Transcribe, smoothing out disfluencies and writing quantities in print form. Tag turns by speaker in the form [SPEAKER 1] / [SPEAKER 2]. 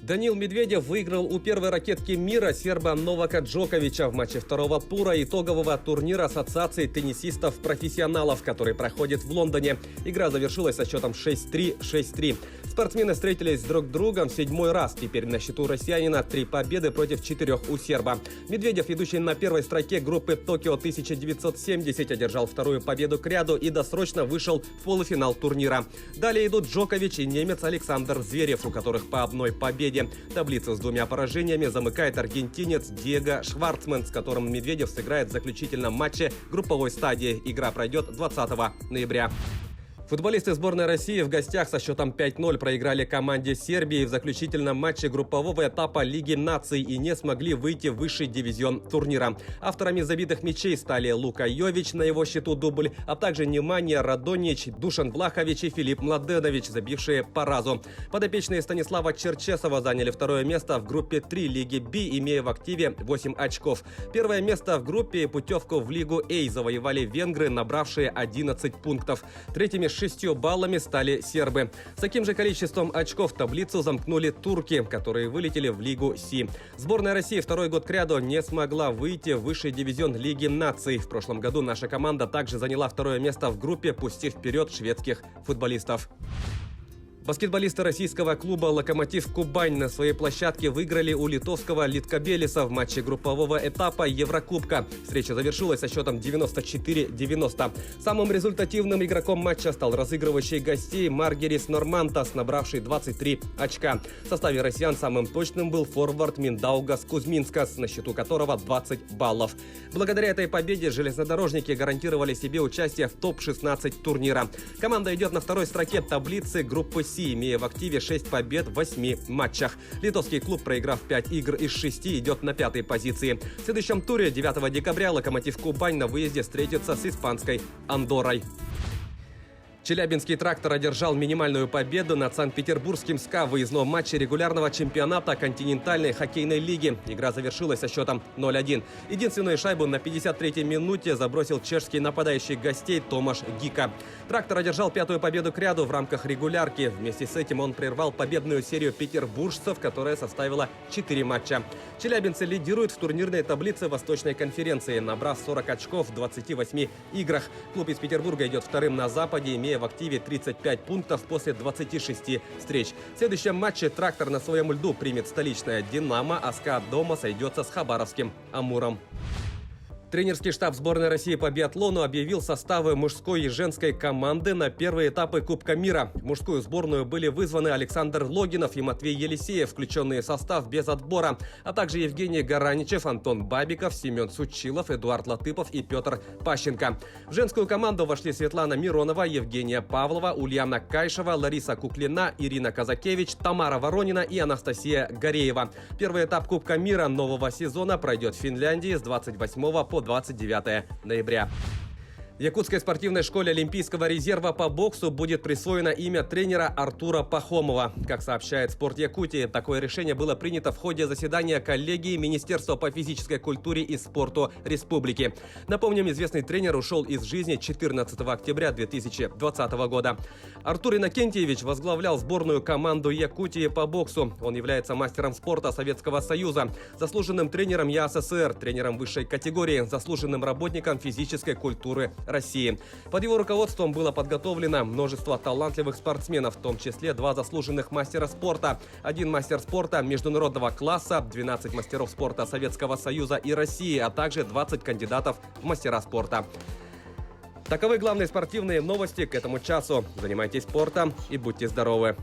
[SPEAKER 1] Даниил Медведев выиграл у первой ракетки мира серба Новака Джоковича в матче второго тура итогового турнира Ассоциации теннисистов-профессионалов, который проходит в Лондоне. Игра завершилась со счетом 6-3, 6-3. Спортсмены встретились друг с другом в седьмой раз. Теперь на счету россиянина 3 победы против 4 у серба. Медведев, идущий на первой строке группы Токио 1970, одержал вторую победу к ряду и досрочно вышел в полуфинал турнира. Далее идут Джокович и немец Александр Зверев, у которых по одной победе. Таблицу с 2 поражениями замыкает аргентинец Диего Шварцман, с которым Медведев сыграет в заключительном матче групповой стадии. Игра пройдет 20 ноября. Футболисты сборной России в гостях со счетом 5-0 проиграли команде Сербии в заключительном матче группового этапа Лиги наций и не смогли выйти в высший дивизион турнира. Авторами забитых мячей стали Лука Йович, на его счету дубль, а также Немanja Радонич, Душан Влахович и Филипп Младенович, забившие по разу. Подопечные Станислава Черчесова заняли второе место в группе 3 Лиги Б, имея в активе 8 очков. Первое место в группе и путевку в Лигу А завоевали венгры, набравшие 11 пунктов. Третьими 6 баллами стали сербы. С таким же количеством очков таблицу замкнули турки, которые вылетели в Лигу С. Сборная России второй год кряду не смогла выйти в высший дивизион Лиги наций. В прошлом году наша команда также заняла второе место в группе, пустив вперед шведских футболистов. Баскетболисты российского клуба «Локомотив Кубань» на своей площадке выиграли у литовского Литкабелиса в матче группового этапа Еврокубка. Встреча завершилась со счетом 94-90. Самым результативным игроком матча стал разыгрывающий гостей Маргерис Нормантас, набравший 23 очка. В составе россиян самым точным был форвард Миндаугас Кузьминскас, на счету которого 20 баллов. Благодаря этой победе железнодорожники гарантировали себе участие в топ-16 турнира. Команда идет на второй строке таблицы группы С, имея в активе 6 побед в 8 матчах. Литовский клуб, проиграв 5 игр из 6, идет на 5-й позиции. В следующем туре 9 декабря «Локомотив Кубань» на выезде встретится с испанской Андоррой. Челябинский «Трактор» одержал минимальную победу над Санкт-Петербургским «СКА» в выездном матче регулярного чемпионата континентальной хоккейной лиги. Игра завершилась со счетом 0-1. Единственную шайбу на 53-й минуте забросил чешский нападающий гостей Томаш Гика. «Трактор» одержал 5-ю победу к ряду в рамках регулярки. Вместе с этим он прервал победную серию петербуржцев, которая составила 4 матча. Челябинцы лидируют в турнирной таблице Восточной конференции, набрав 40 очков в 28 играх. Клуб из Петербурга идет вторым на Западе, имея в активе 35 пунктов после 26 встреч. В следующем матче «Трактор» на своем льду примет столичное «Динамо», а «СКА» дома сойдется с хабаровским «Амуром». Тренерский штаб сборной России по биатлону объявил составы мужской и женской команды на первые этапы Кубка мира. В мужскую сборную были вызваны Александр Логинов и Матвей Елисеев, включенные в состав без отбора, а также Евгений Гараничев, Антон Бабиков, Семен Сучилов, Эдуард Латыпов и Петр Пащенко. В женскую команду вошли Светлана Миронова, Евгения Павлова, Ульяна Кайшева, Лариса Куклина, Ирина Казакевич, Тамара Воронина и Анастасия Гореева. Первый этап Кубка мира нового сезона пройдет в Финляндии с 28 по 29 ноября. Якутской спортивной школе Олимпийского резерва по боксу будет присвоено имя тренера Артура Пахомова. Как сообщает «Спорт Якутии», такое решение было принято в ходе заседания коллегии Министерства по физической культуре и спорту республики. Напомним, известный тренер ушел из жизни 14 октября 2020 года. Артур Иннокентьевич возглавлял сборную команду Якутии по боксу. Он является мастером спорта Советского Союза, заслуженным тренером ЯССР, тренером высшей категории, заслуженным работником физической культуры России. Под его руководством было подготовлено множество талантливых спортсменов, в том числе 2 заслуженных мастера спорта, 1 мастер спорта международного класса, 12 мастеров спорта Советского Союза и России, а также 20 кандидатов в мастера спорта. Таковы главные спортивные новости к этому часу. Занимайтесь спортом и будьте здоровы!